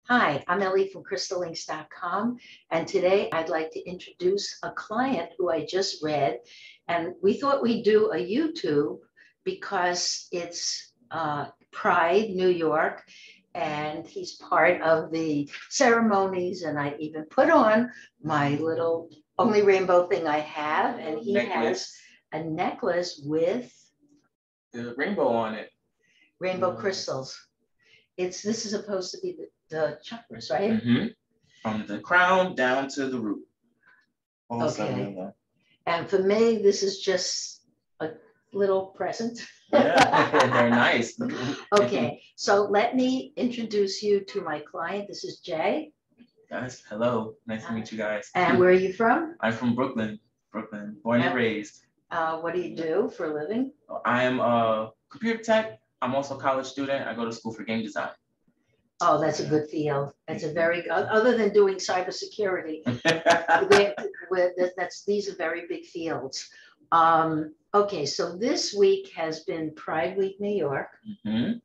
Hi, I'm Ellie from crystallinks.com, and today I'd like to introduce a client who I just read, and we thought we'd do a YouTube because it's Pride, New York, and he's part of the ceremonies, and I even put on my little only rainbow thing I have, and he has a necklace with the rainbow on it. rainbow crystals. This is supposed to be the chakras, right? Mm-hmm. From the crown down to the root. All Okay. And for me, this is just a little present. Yeah, they're nice. Okay, so let me introduce you to my client. This is Jay. Guys, hello. Nice to meet you guys. And where are you from? I'm from Brooklyn, born and raised. What do you do for a living? I am a computer tech. I'm also a college student. I go to school for game design. Oh, that's a good field. That's a very, other than doing cybersecurity, these are very big fields. Okay, so this week has been Pride Week, New York. Mm-hmm.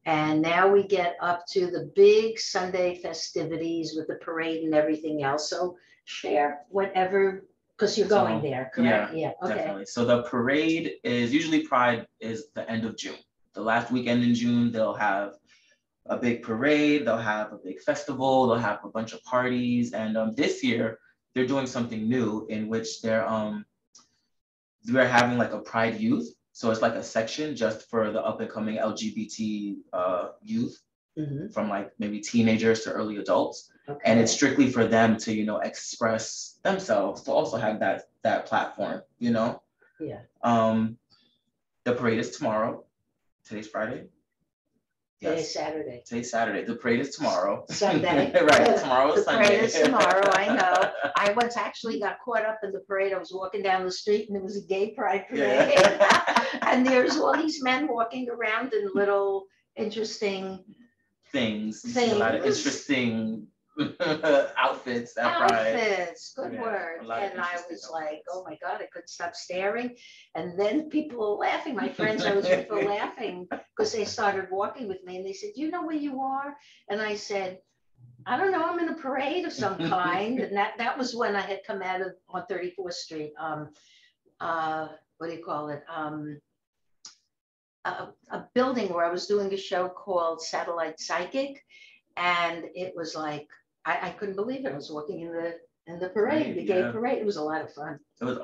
And now we get up to the big Sunday festivities with the parade and everything else. So share whatever, because you're going there, correct? Yeah, okay. Definitely. So the parade is usually Pride is the end of June. The last weekend in June, they'll have a big parade, they'll have a big festival, they'll have a bunch of parties. And this year, they're doing something new in which we're having like a Pride Youth. So it's like a section just for the up and coming LGBT youth, mm-hmm. from like maybe teenagers to early adults. Okay. And it's strictly for them to, express themselves, to also have that platform, Yeah. The parade is tomorrow. Today's Friday. Today's Saturday. Today's Saturday. The parade is tomorrow. Sunday. Right. Tomorrow is Sunday. The parade is tomorrow. I know. I once actually got caught up in the parade. I was walking down the street and there was a gay pride parade. Yeah. And there's all these men walking around in little interesting things. A lot of interesting outfits at Pride. Outfits, good word. And I was like, oh my God, I couldn't stop staring. And then people were laughing. My friends I was with were laughing because they started walking with me and they said, you know where you are? And I said, I don't know, I'm in a parade of some kind. And that was when I had come out of on 34th Street. What do you call it? A building where I was doing a show called Satellite Psychic. And it was like, I couldn't believe it. I was walking in the parade, the gay parade. It was a lot of fun. It was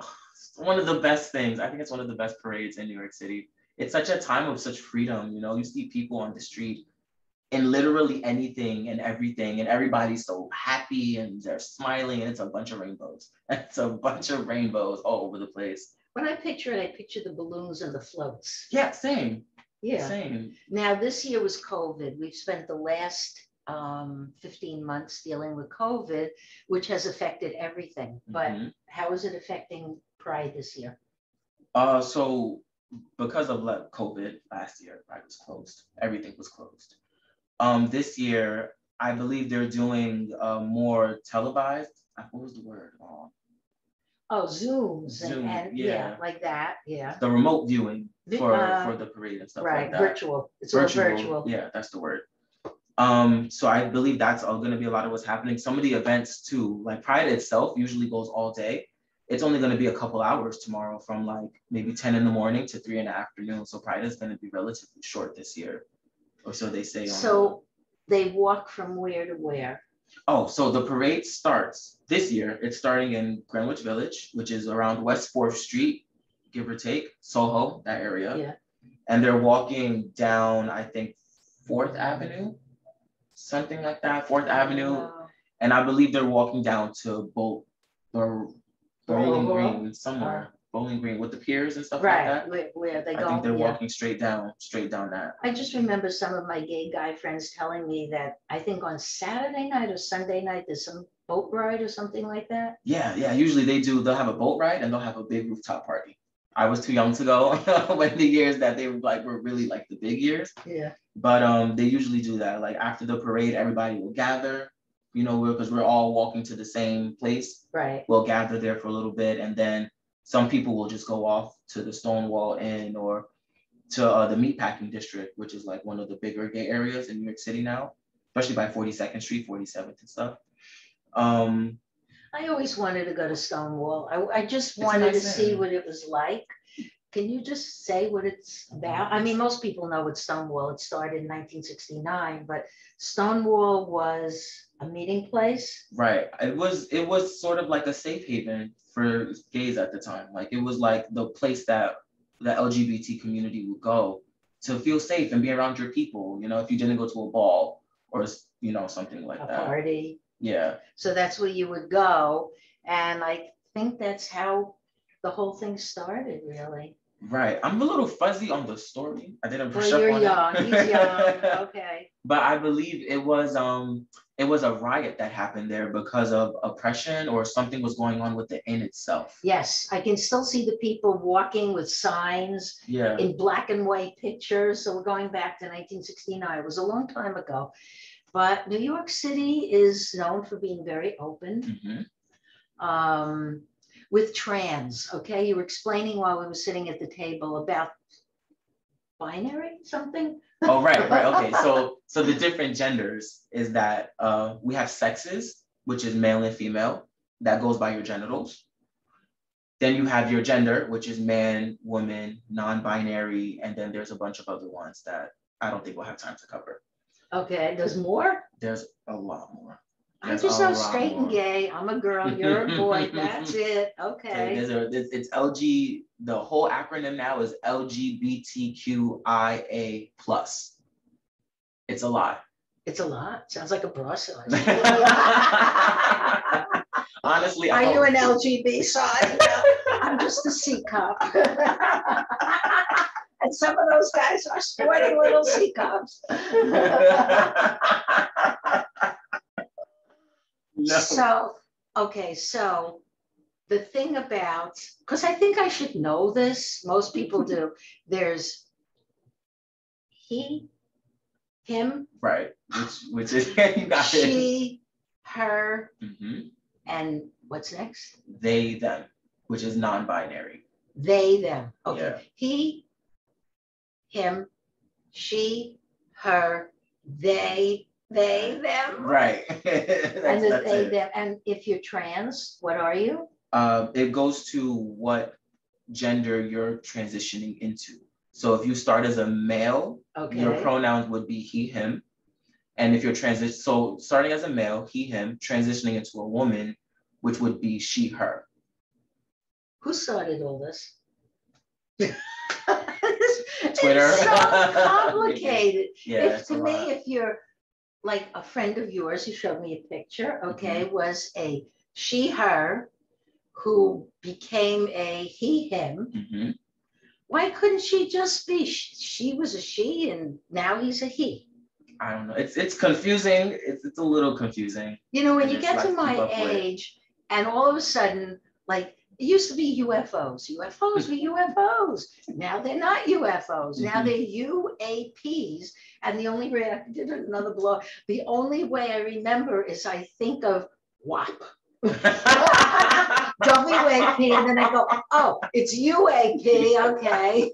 one of the best things. I think it's one of the best parades in New York City. It's such a time of such freedom. You see people on the street in literally anything and everything, and everybody's so happy and they're smiling, and it's a bunch of rainbows. It's a bunch of rainbows all over the place. When I picture it, I picture the balloons and the floats. Yeah, same. Yeah. Same. Now, this year was COVID. We've spent the last 15 months dealing with COVID, which has affected everything. But mm-hmm. How is it affecting Pride this year? So because of COVID last year, Pride was closed. Everything was closed. This year, I believe they're doing more televised. What was the word? Zooms. Zoom, and yeah, like that. Yeah. The remote viewing for the parade and stuff like that. Virtual. It's all virtual. Yeah, that's the word. So I believe that's all going to be a lot of what's happening. Some of the events too, like Pride itself usually goes all day. It's only going to be a couple hours tomorrow from like maybe 10 in the morning to 3 in the afternoon. So Pride is going to be relatively short this year, or so they say. So they walk from where to where? Oh, so the parade starts this year. It's starting in Greenwich Village, which is around West 4th Street, give or take, Soho, that area. Yeah. And they're walking down, I think, 4th Avenue. Something like that, 4th Avenue, and I believe they're walking down to Bowling Green somewhere, Bowling Green with the piers and stuff like that. Where they go. I think they're walking straight down that. I just remember some of my gay guy friends telling me that I think on Saturday night or Sunday night there's some boat ride or something like that. Yeah. Usually they do. They'll have a boat ride and they'll have a big rooftop party. I was too young to go when the years that they were really like the big years. Yeah. But they usually do that. Like after the parade, everybody will gather, because we're all walking to the same place. Right. We'll gather there for a little bit, and then some people will just go off to the Stonewall Inn or to the Meatpacking District, which is like one of the bigger gay areas in New York City now. especially by 42nd Street, 47th and stuff. Um, I always wanted to go to Stonewall. I just a wanted to nice see area. what it was like. Can you just say what it's about? I mean, most people know what Stonewall, it started in 1969, but Stonewall was a meeting place. Right. It was sort of like a safe haven for gays at the time. Like it was like the place that the LGBT community would go to feel safe and be around your people, you know, if you didn't go to a ball or something like A that. party. Yeah. So that's where you would go. And I think that's how the whole thing started, really. Right. I'm a little fuzzy on the story. I didn't brush Well, up you're on young. it. He's young. Okay. But I believe it was a riot that happened there because of oppression or something was going on with the inn itself. Yes, I can still see the people walking with signs Yeah. in black and white pictures. So we're going back to 1969. It was a long time ago. But New York City is known for being very open. Mm-hmm. With trans, okay? You were explaining while we were sitting at the table about binary something? Oh, right. Okay. So the different genders is that we have sexes, which is male and female. That goes by your genitals. Then you have your gender, which is man, woman, non-binary, and then there's a bunch of other ones that I don't think we'll have time to cover. Okay, there's more? There's a lot more. I'm just so straight and gay. I'm a girl, you're a boy. That's it. Okay. It's LG. The whole acronym now is LGBTQIA plus. It's a lot. It's a lot. Sounds like a bra size. Honestly, are you an LGB size? No, I'm just a C cup. And some of those guys are sporting little C cups. No. So, okay, so the thing about, because I think I should know this, most people do, there's he, him, right, which is you got she, her, mm-hmm. And what's next? They, them, which is non-binary. They, them. Okay. Yeah. He, him, she, her, they, them. Right. And the they, them. And if you're trans, what are you? It goes to what gender you're transitioning into. So if you start as a male, okay. Your pronouns would be he, him. And if you're so starting as a male, he, him, transitioning into a woman, which would be she, her. Who started all this? Twitter. It's so complicated. Yeah, to me, if you're like a friend of yours who showed me a picture, okay, mm-hmm. was a she, her, who became a he, him. Mm-hmm. Why couldn't she just be, she was a she and now he's a he? I don't know. It's confusing. It's a little confusing. You know, when you get to my age and all of a sudden, like it used to be UFOs. UFOs were UFOs. Now they're not UFOs. Mm-hmm. Now they're UAPs. And the only way I did another blog, the only way I remember is I think of WAP. WAP, and then I go, oh, it's UAP, okay.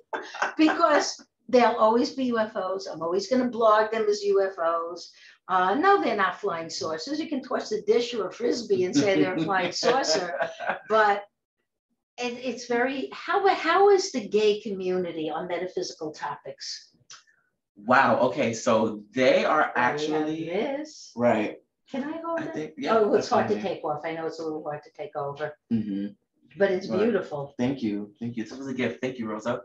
Because they'll always be UFOs. I'm always going to blog them as UFOs. No, they're not flying saucers. You can toss a dish or a frisbee and say they're a flying saucer. But it's very, how is the gay community on metaphysical topics? Wow. Okay. So they are actually. This. Right. Can I go over that? Yeah, oh, it's hard to take off. I know it's a little hard to take over. Mm-hmm. But it's beautiful. Thank you. This was a gift. Thank you, Rosa.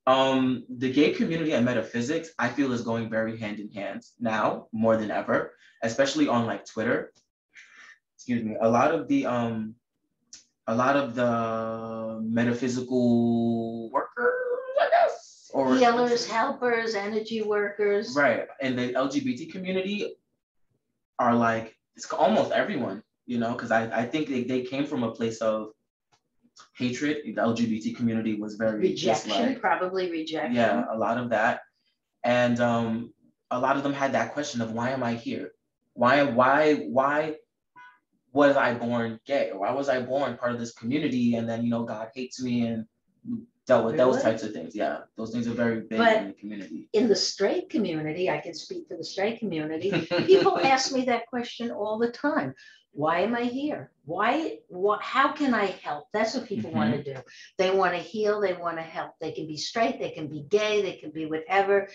The gay community and metaphysics, I feel, is going very hand in hand now more than ever, especially on like Twitter. Excuse me. A lot of the metaphysical workers, I guess, or healers, helpers, energy workers. Right. And the LGBT community are like, it's almost everyone, you know, because I think they came from a place of hatred. The LGBT community was very rejection, probably rejection. Yeah, a lot of that. And a lot of them had that question of, why am I here? Why was I born gay? Why was I born part of this community? And then, you know, God hates me and dealt with those Really? types of things. Yeah, those things are very big But in the community. in the straight community, I can speak for the straight community, people ask me that question all the time. Why am I here? How can I help? That's what people want to do. They want to heal, they want to help. They can be straight, they can be gay, they can be whatever.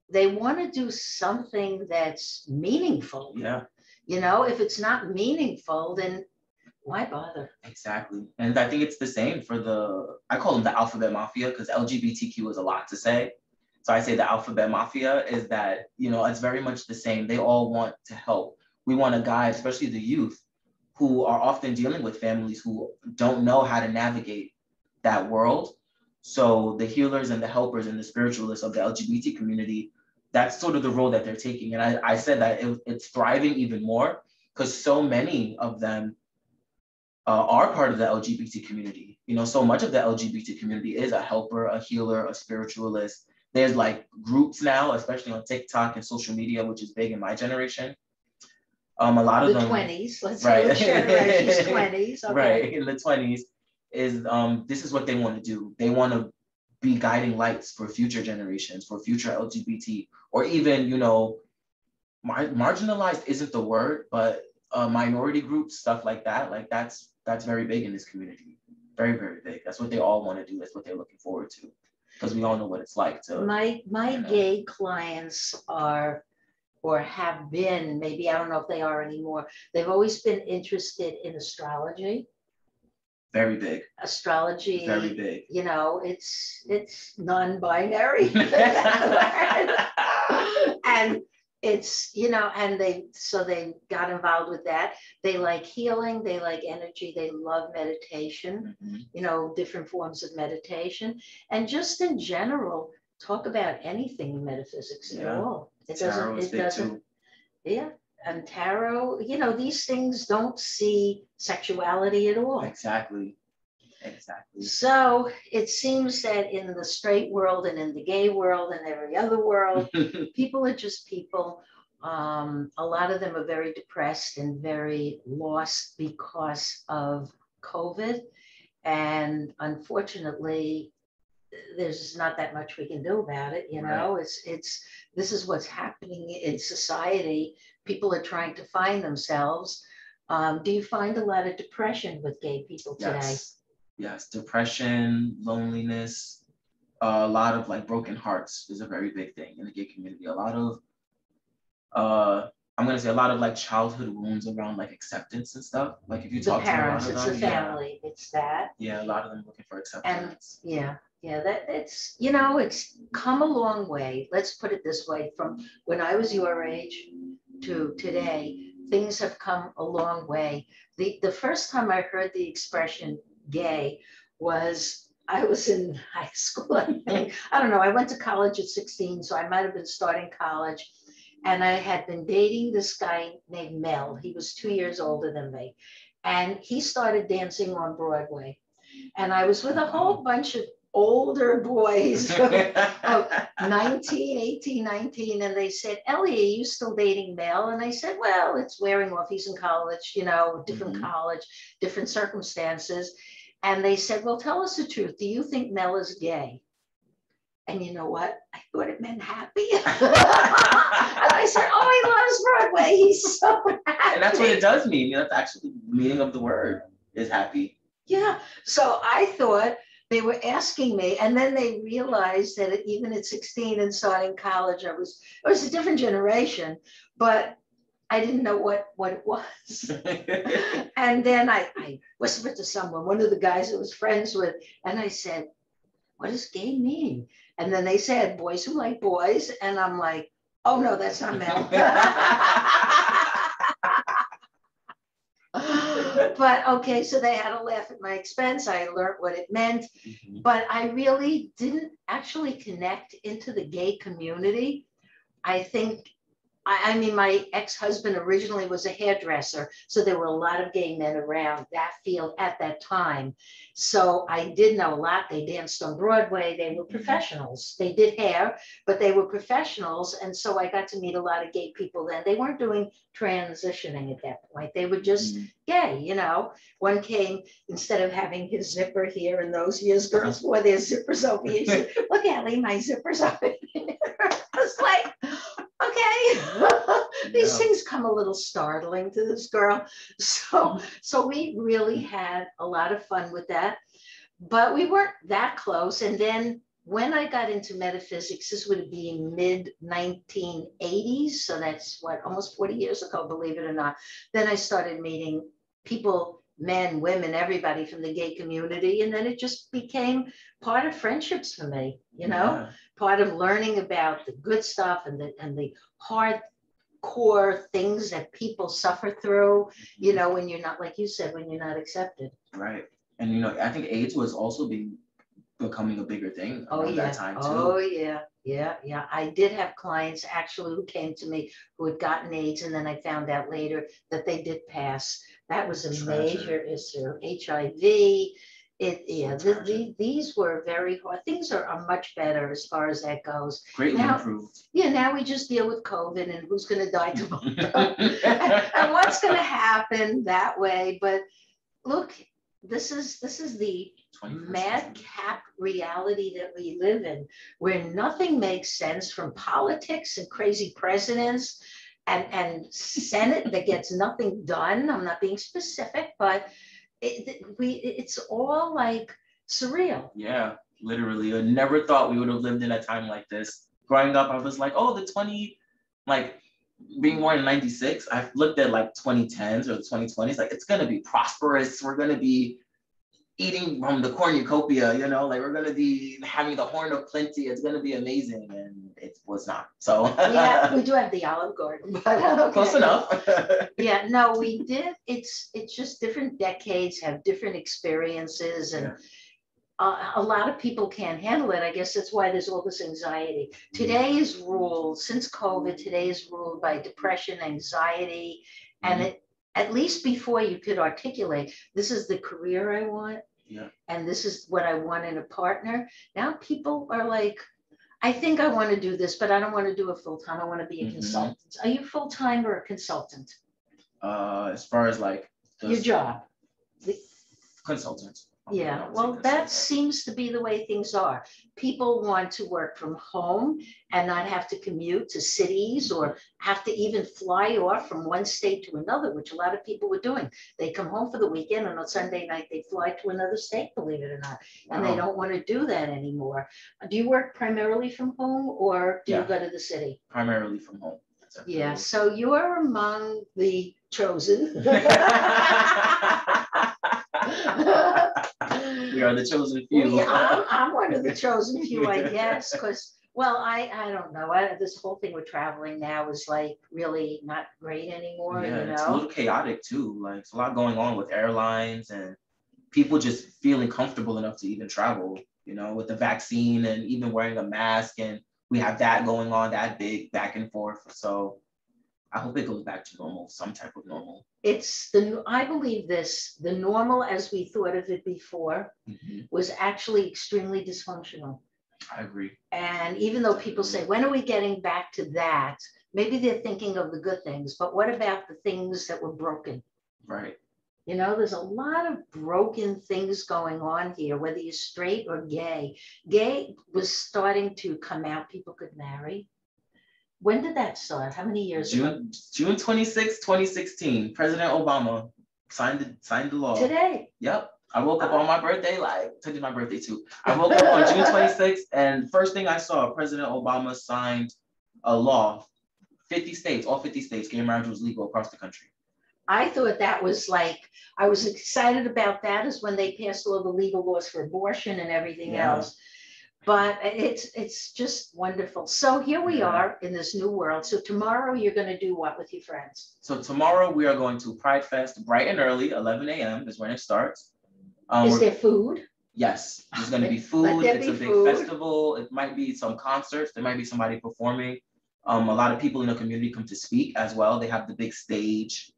They want to do something that's meaningful. Yeah. You know, if it's not meaningful, then why bother? Exactly. And I think it's the same for I call them the alphabet mafia, because LGBTQ is a lot to say. So I say the alphabet mafia is that, you know, it's very much the same. They all want to help. We want to guide, especially the youth, who are often dealing with families who don't know how to navigate that world. So the healers and the helpers and the spiritualists of the LGBT community, that's sort of the role that they're taking. And I said that it's thriving even more because so many of them are part of the LGBT community. You know, so much of the LGBT community is a helper, a healer, a spiritualist. There's like groups now, especially on TikTok and social media, which is big in my generation. A lot of the them, 20s, let's right. say which generation's 20s. Okay. Right, in the 20s is this is what they want to do. They want to be guiding lights for future generations, for future LGBT, or even, you know, marginalized isn't the word, but minority groups, stuff like that. Like that's very big in this community. Very, very big. That's what they all want to do. That's what they're looking forward to. Because we all know what it's like to. My you know. gay clients are, or have been, maybe I don't know if they are anymore, they've always been interested in astrology. Very big. Astrology. Very big. You know, it's non-binary. And it's, you know, and they got involved with that. They like healing, they like energy, they love meditation, you know, different forms of meditation. And just in general, talk about anything in metaphysics at all. It doesn't, yeah. And tarot, you know, these things don't see sexuality at all. Exactly. So it seems that in the straight world and in the gay world and every other world, people are just people. A lot of them are very depressed and very lost because of COVID. And unfortunately, there's not that much we can do about it. You know, this is what's happening in society. People are trying to find themselves. Do you find a lot of depression with gay people today? Yes, depression, loneliness, a lot of like broken hearts is a very big thing in the gay community. A lot of, I'm gonna say a lot of like childhood wounds around like acceptance and stuff. Like if you talk to a lot of them, it's the family, it's that. Yeah, a lot of them looking for acceptance. And that it's, you know, it's come a long way. Let's put it this way: from when I was your age to today, things have come a long way. The first time I heard the expression gay was, I was in high school, I think. I don't know, I went to college at 16, so I might have been starting college. And I had been dating this guy named Mel. He was 2 years older than me. And he started dancing on Broadway. And I was with a whole bunch of older boys of 19, 18, 19. And they said, Ellie, are you still dating Mel? And I said, well, it's wearing off. He's in college, you know, different college, different circumstances. And they said, well, tell us the truth. Do you think Mel is gay? And you know what? I thought it meant happy. And I said, oh, he loves Broadway. He's so happy. And that's what it does mean. That's actually the meaning of the word, is happy. Yeah. So I thought they were asking me, and then they realized that even at 16 and starting college, it was a different generation, but I didn't know what it was. And then I whispered to someone, one of the guys I was friends with, and I said, what does gay mean? And then they said, boys who like boys. And I'm like, oh no, that's not Mel. But okay, so they had to laugh at my expense. I learned what it meant, but I really didn't actually connect into the gay community. I think I mean, my ex-husband originally was a hairdresser, so there were a lot of gay men around that field at that time. So I did know a lot. They danced on Broadway. They were professionals. They did hair, but they were professionals. And so I got to meet a lot of gay people then. They weren't doing transitioning at that point. They were just gay, you know. One came, instead of having his zipper here in those years, girls wore their zippers over here. He said, look, Ellie, my zipper's over here. I was like, okay, these things come a little startling to this girl. So we really had a lot of fun with that, but we weren't that close. And then when I got into metaphysics, this would be mid 1980s. So that's what, almost 40 years ago, believe it or not. Then I started meeting people, men, women, everybody from the gay community. And then it just became part of friendships for me, you know, part of learning about the good stuff and the hard core things that people suffer through, you know, when you're not, like you said, when you're not accepted. Right. And, you know, I think AIDS was also becoming a bigger thing around that time too. Oh yeah. I did have clients actually who came to me who had gotten AIDS, and then I found out later that they did pass. That was a major issue. HIV. These were very hard. Things are much better as far as that goes. Greatly improved. Yeah, now we just deal with COVID and who's going to die tomorrow and what's going to happen that way. But look, this is the madcap reality that we live in, where nothing makes sense, from politics and crazy presidents and Senate that gets nothing done. I'm not being specific, but it's all like surreal. Yeah, literally. I never thought we would have lived in a time like this. Growing up, I was like, oh, being born in 96, I've looked at like 2010s or the 2020s, like it's gonna be prosperous. We're gonna be eating from the cornucopia, you know, like we're gonna be having the horn of plenty. It's gonna be amazing, and it was not. So yeah, we do have the Olive Garden, but okay. Close enough. Yeah, no, we did. It's just different decades have different experiences, and a lot of people can't handle it. I guess that's why there's all this anxiety. Today is ruled, since COVID, today is ruled by depression, anxiety, and it, at least before you could articulate, this is the career I want, and this is what I want in a partner. Now people are like, I think I want to do this, but I don't want to do it full time. I want to be a consultant. Are you full time or a consultant? As far as like your job, consultant. Yeah, well, that seems to be the way things are. People want to work from home and not have to commute to cities or have to even fly off from one state to another, which a lot of people were doing. They come home for the weekend, and on Sunday night they fly to another state, believe it or not. And they don't want to do that anymore. Do you work primarily from home, or do you go to the city? Primarily from home. Yeah, so you're among the chosen. We are the chosen few. Yeah, I'm one of the chosen few, I guess, because, well, I don't know. This whole thing with traveling now is like really not great anymore. Yeah, you know? It's a little chaotic too. Like, it's a lot going on with airlines and people just feeling comfortable enough to even travel, you know, with the vaccine and even wearing a mask. And we have that going on, that big back and forth. So I hope it goes back to normal, some type of normal. I believe the normal as we thought of it before was actually extremely dysfunctional. I agree. And even though people say, when are we getting back to that? Maybe they're thinking of the good things, but what about the things that were broken? Right. You know, there's a lot of broken things going on here, whether you're straight or gay. Gay was starting to come out, people could marry. When did that start? How many years ago? June 26, 2016. President Obama signed the law. Today? Yep. I woke up on my birthday, today's my birthday too. I woke up on June 26th, and first thing I saw, President Obama signed a law. 50 states, all 50 states, gay marriage was legal across the country. I thought that was I was excited about that, is when they passed all the legal laws for abortion and everything else. But it's just wonderful. So here we are in this new world. So tomorrow you're going to do what with your friends? So tomorrow we are going to Pride Fest bright and early, 11 a.m. is when it starts. Is there food? Yes, there's going to be food. It's a big festival. It might be some concerts. There might be somebody performing. A lot of people in the community come to speak as well. They have the big stage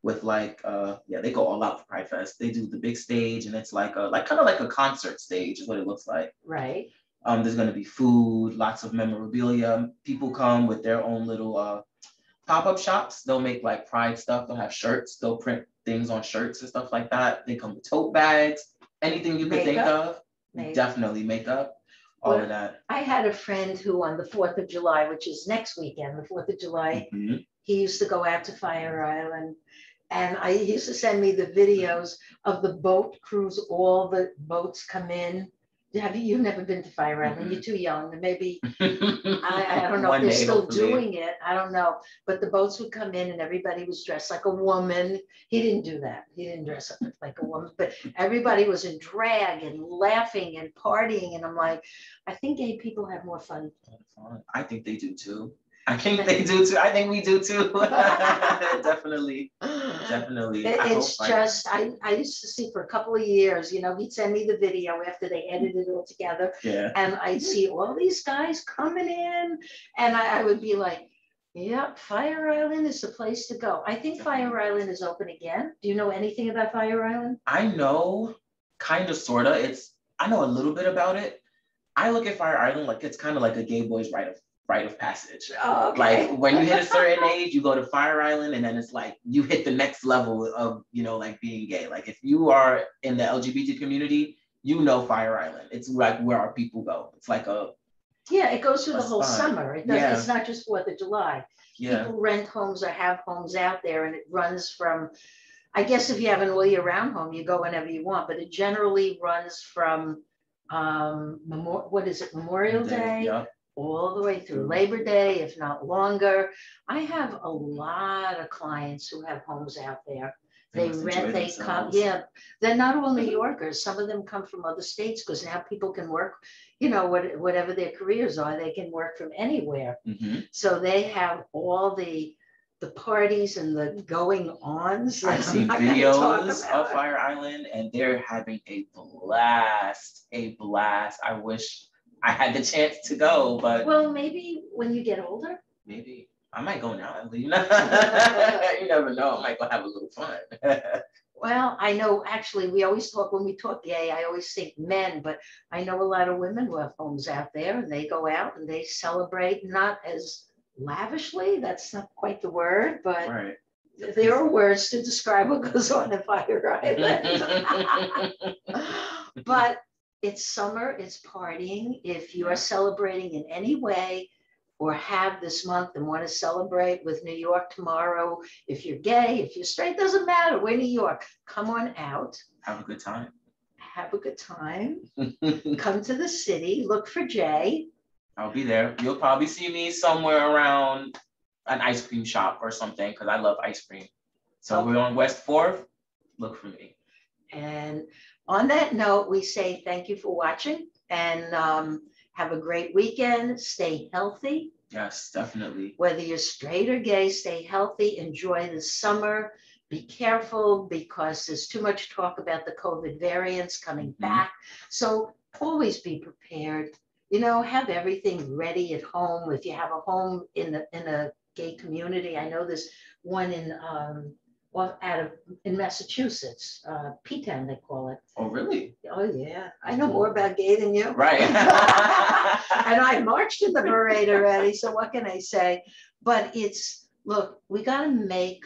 with like, they go all out for Pride Fest. They do the big stage, and it's like kind of like a concert stage is what it looks like. Right. There's gonna be food, lots of memorabilia. People come with their own little pop-up shops. They'll make like Pride stuff. They'll have shirts. They'll print things on shirts and stuff like that. They come with tote bags, anything you could think of. Definitely makeup. All of that. I had a friend who on the 4th of July, which is next weekend, the 4th of July, he used to go out to Fire Island. And he used to send me the videos of the boat cruise, all the boats come in. You've never been to Fire Island, you're too young, and maybe, I don't know if they're still doing it, I don't know. But the boats would come in and everybody was dressed like a woman. He didn't do that. He didn't dress up like a woman, but everybody was in drag and laughing and partying. And I'm like, I think gay people have more fun. I think they do too. I think they do too. I think we do too. Definitely. It's just, I used to see for a couple of years, he'd send me the video after they edited it all together. Yeah. And I'd see all these guys coming in, and I would be like, yep, Fire Island is the place to go. I think Fire Island is open again. Do you know anything about Fire Island? I know, kind of, sort of. I know a little bit about it. I look at Fire Island like it's kind of like a gay boy's rite of passage. Oh, okay. Like when you hit a certain age, you go to Fire Island, and then it's like you hit the next level of, like being gay. Like if you are in the LGBT community, Fire Island. It's like where our people go. It's like it goes through the whole summer. It's not just 4th of July. Yeah. People rent homes or have homes out there, and it runs from, I guess if you have an all year round home, you go whenever you want, but it generally runs from Memorial Day? Yeah. All the way through Labor Day, if not longer. I have a lot of clients who have homes out there. They rent, they come, they're not all New Yorkers. Some of them come from other states because now people can work, whatever their careers are, they can work from anywhere. So they have all the parties and the going-ons. I've seen videos of Fire Island, and they're having a blast. I wish I had the chance to go, but maybe when you get older. Maybe I might go now. You never know. I might go have a little fun. Well, I know actually we always talk, when we talk gay, I always think men, but I know a lot of women who have homes out there, and they go out and they celebrate, not as lavishly. That's not quite the word, but right. There are words to describe what goes on in Fire Island. But it's summer, it's partying. If you are celebrating in any way or have this month and want to celebrate with New York tomorrow, if you're gay, if you're straight, doesn't matter. We're New York. Come on out. Have a good time. Have a good time. Come to the city. Look for Jay. I'll be there. You'll probably see me somewhere around an ice cream shop or something, because I love ice cream. So we're on West 4th. Look for me. And on that note, we say thank you for watching, and have a great weekend. Stay healthy. Yes, definitely. Whether you're straight or gay, stay healthy. Enjoy the summer. Be careful, because there's too much talk about the COVID variants coming back. So always be prepared. Have everything ready at home. If you have a home in a gay community, I know there's one in Massachusetts, P-Town, they call it. Oh, really? Oh, yeah. I know more about gay than you. Right. And I marched in the parade already, so what can I say? But look, we got to make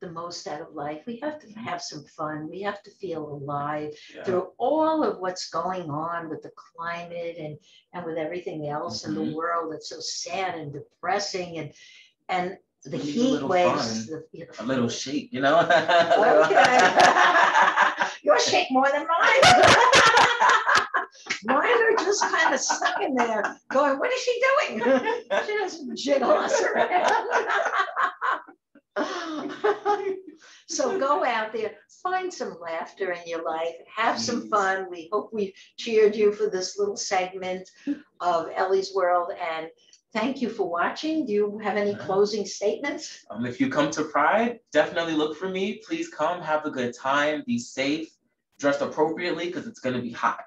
the most out of life. We have to have some fun. We have to feel alive through all of what's going on with the climate and with everything else in the world. It's so sad and depressing, and the heat waves. A little shake, Okay. Your shake more than mine. Mine are just kind of stuck in there going, what is she doing? She doesn't jiggle us around. So go out there, find some laughter in your life, have some fun. We hope we cheered you for this little segment of Ellie's World, and thank you for watching. Do you have any closing statements? If you come to Pride, definitely look for me. Please come, have a good time, be safe, dress appropriately, because it's going to be hot.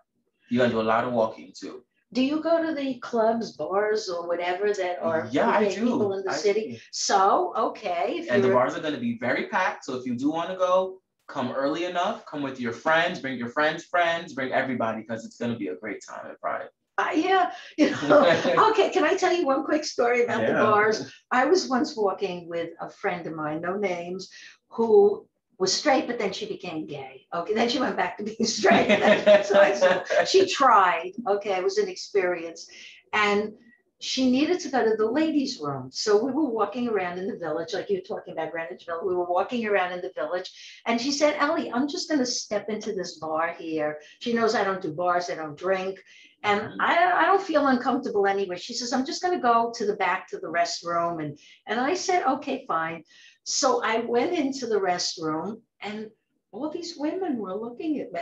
You're going to do a lot of walking too. Do you go to the clubs, bars, or whatever that are Yeah, for I gay people do. in the I city? do. So, okay, if And the you're, bars are going to be very packed. So if you do want to go, come early enough, come with your friends, bring your friends, bring everybody because it's going to be a great time at Pride. yeah, okay, can I tell you one quick story about the Yeah. bars? I was once walking with a friend of mine, no names, who was straight, but then she became gay. Okay, then she went back to being straight. So she tried. Okay, it was an experience. And she needed to go to the ladies' room. So we were walking around in the village, like you were talking about Greenwich Village. We were walking around in the village, and she said, Ellie, I'm just going to step into this bar here. She knows I don't do bars, I don't drink. And I don't feel uncomfortable anyway. She says, I'm just going to go to the back to the restroom. And I said, okay, fine. So I went into the restroom and all these women were looking at me.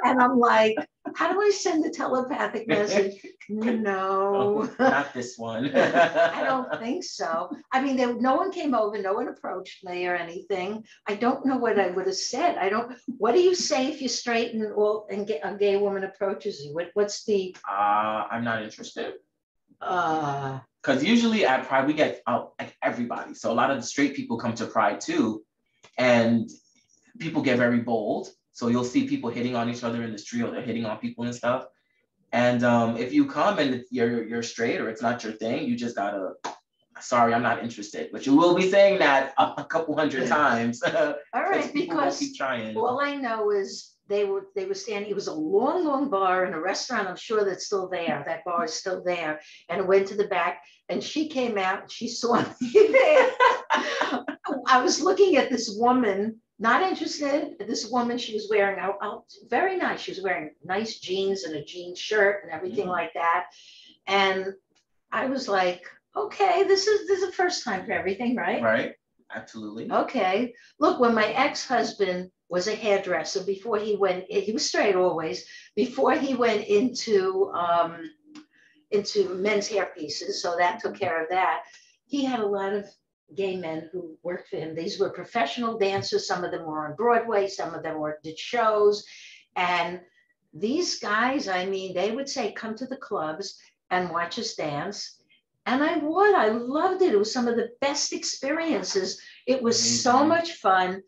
And I'm like, how do I send a telepathic message? No, not this one. I don't think so. I mean, no one came over, no one approached me or anything. I don't know what I would have said. What do you say if you're straight and a gay woman approaches you? What's the? I'm not interested. Uh, Because usually at Pride, we get out like everybody. So a lot of the straight people come to Pride too. And people get very bold. So you'll see people hitting on each other in the street or they're hitting on people and stuff. And if you come and you're straight or it's not your thing, you just gotta, sorry, I'm not interested. But you will be saying that a couple hundred times. all right, because keep trying. all I know is they were standing. It was a long, long bar in a restaurant. I'm sure that's still there. That bar is still there. And it went to the back, and she came out. And she saw me there. I was looking at this woman, not interested. This woman, she was wearing very nice. She was wearing nice jeans and a jean shirt and everything like that. And I was like, okay, this is the first time for everything, right? Right. Absolutely. Okay. Look, when my ex-husband was a hairdresser, before he was straight always, before he went into men's hair pieces, so that took care of that. He had a lot of gay men who worked for him. These were professional dancers. Some of them were on Broadway, some of them did shows. And these guys, I mean, they would say, come to the clubs and watch us dance. And I loved it. It was some of the best experiences. It was so much fun.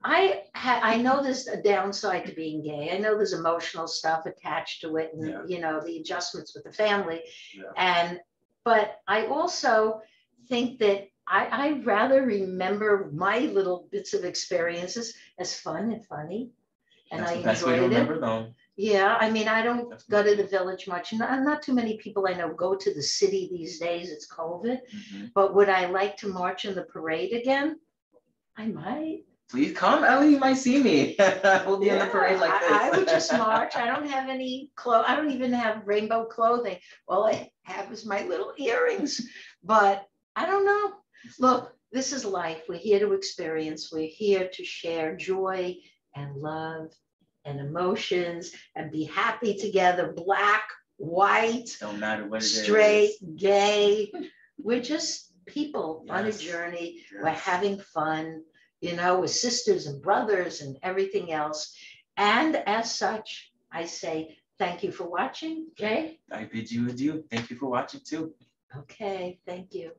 I know there's a downside to being gay. I know there's emotional stuff attached to it, and the adjustments with the family. But I also think that I rather remember my little bits of experiences as fun and funny, and That's I the best way to remember them. Yeah, I mean, I don't go to the village much. Not too many people I know go to the city these days. It's COVID. But would I like to march in the parade again? I might. Please come, Ellie. You might see me. We'll be in the parade like this. I would just march. I don't have any clothes. I don't even have rainbow clothing. All I have is my little earrings. But I don't know. Look, this is life. We're here to experience. We're here to share joy and love and emotions and be happy together. Black, white, don't matter what it straight, is. gay. We're just people on a journey. We're having fun. With sisters and brothers and everything else. And as such, I say thank you for watching, Jay. I bid you adieu. Thank you for watching too. Okay, thank you.